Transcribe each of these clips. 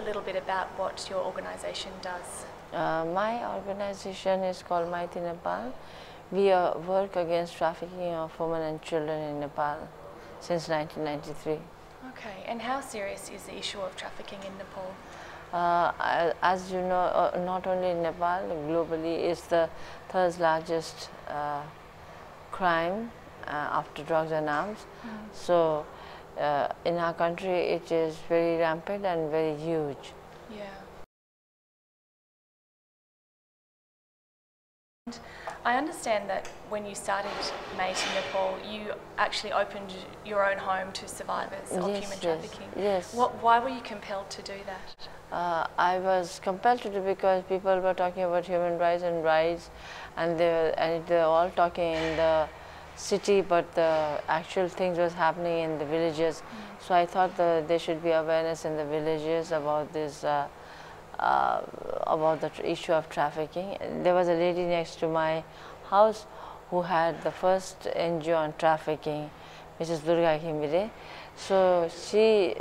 little bit about what your organisation does? My organisation is called Maiti Nepal. We work against trafficking of women and children in Nepal since 1993. Okay, and how serious is the issue of trafficking in Nepal? As you know, not only in Nepal, globally, it's the third largest crime after drugs and arms. So, in our country, it is very rampant and very huge. Yeah. And I understand that when you started Maiti Nepal, you actually opened your own home to survivors of human trafficking. Yes. Why were you compelled to do that? I was compelled to do because people were talking about human rights, and they were all talking in the city, but the actual things was happening in the villages. So I thought that there should be awareness in the villages about this, about the issue of trafficking. There was a lady next to my house who had the first NGO on trafficking, Mrs. Durga Khimire. So she,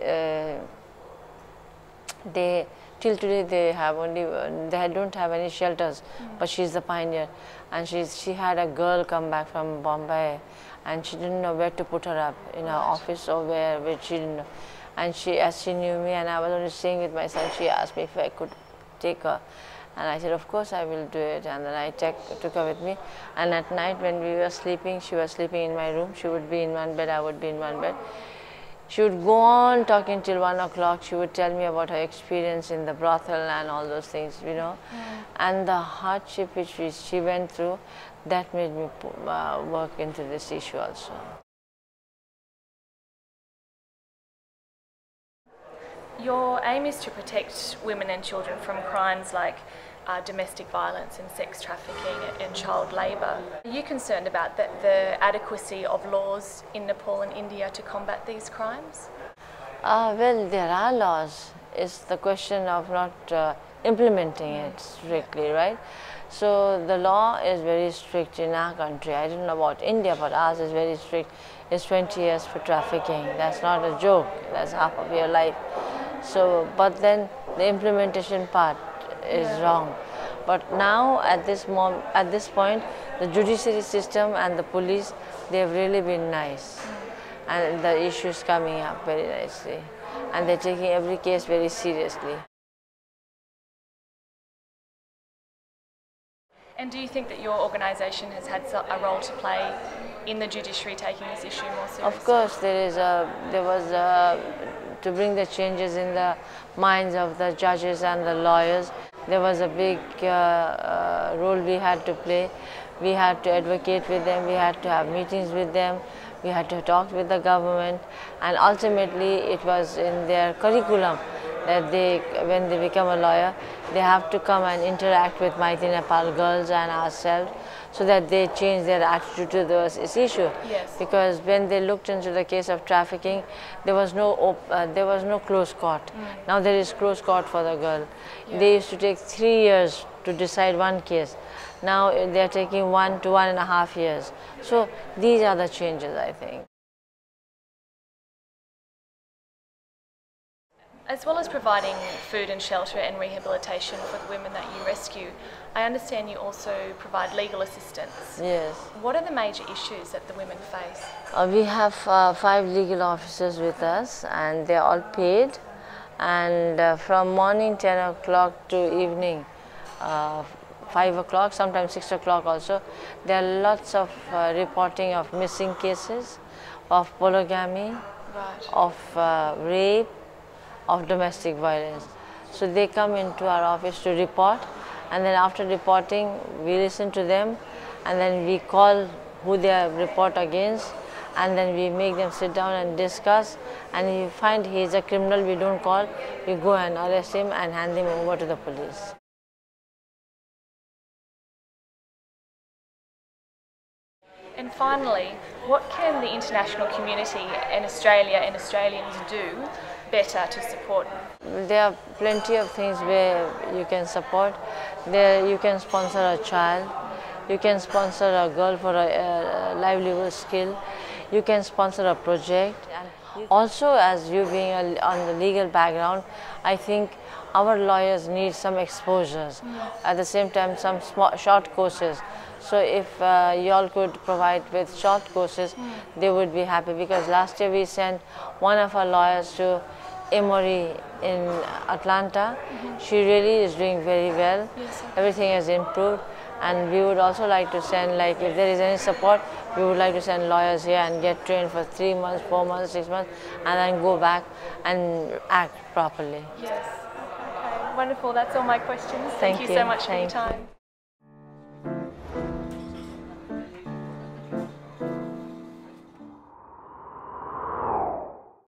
till today they have only, they don't have any shelters, but she's the pioneer. And she had a girl come back from Bombay, and she didn't know where to put her up, in her office or where she didn't know. And as she knew me and I was only staying with my son, she asked me if I could take her. And I said, of course I will do it. And then I took her with me. And at night when we were sleeping, she was sleeping in my room. She would be in one bed, I would be in one bed. She would go on talking till 1 o'clock. She would tell me about her experience in the brothel and all those things, you know. And the hardship which she went through, that made me work into this issue also. Your aim is to protect women and children from crimes like domestic violence and sex trafficking and child labour. Are you concerned about the adequacy of laws in Nepal and India to combat these crimes? Well, there are laws. It's the question of not implementing it strictly, right? So the law is very strict in our country. I don't know about India, but ours is very strict. It's 20 years for trafficking. That's not a joke. That's half of your life. So, but then the implementation part is wrong. But now at this point, the judiciary system and the police, they've really been nice, and the issue is coming up very nicely, and they're taking every case very seriously. And do you think that your organisation has had a role to play in the judiciary taking this issue more seriously? Of course, there was to bring the changes in the minds of the judges and the lawyers. There was a big role we had to play. We had to advocate with them, we had to have meetings with them, we had to talk with the government, and ultimately it was in their curriculum that when they become a lawyer, they have to come and interact with Maiti Nepal girls and ourselves, so that they change their attitude to this issue. Yes. Because when they looked into the case of trafficking, there was no close court. Now there is close court for the girl. They used to take 3 years to decide one case. Now they are taking 1 to 1.5 years. So these are the changes, I think. As well as providing food and shelter and rehabilitation for the women that you rescue, I understand you also provide legal assistance. Yes. What are the major issues that the women face? We have 5 legal officers with us, and they're all paid. And from morning 10 o'clock to evening 5 o'clock, sometimes 6 o'clock also, there are lots of reporting of missing cases, of polygamy, of rape, of domestic violence. So they come into our office to report, and then after reporting, we listen to them, and then we call who they report against, and then we make them sit down and discuss. And if we find he is a criminal, we don't call, we go and arrest him and hand him over to the police. And finally, what can the international community and Australia and Australians do better to support? There are plenty of things where you can support. There you can sponsor a child, you can sponsor a girl for a livelihood skill, you can sponsor a project. And Also, as you being on the legal background, I think our lawyers need some exposures. At the same time, some short courses. So if y'all could provide with short courses, they would be happy, because last year we sent one of our lawyers to Emory in Atlanta. She really is doing very well. Yes, okay. Everything has improved, and we would also like to send, like, if there is any support, we would like to send lawyers here and get trained for 3 months, 4 months, 6 months, and then go back and act properly. Yes. Okay. Wonderful. That's all my questions. Thank you Thank so you. much for your Thank you. time.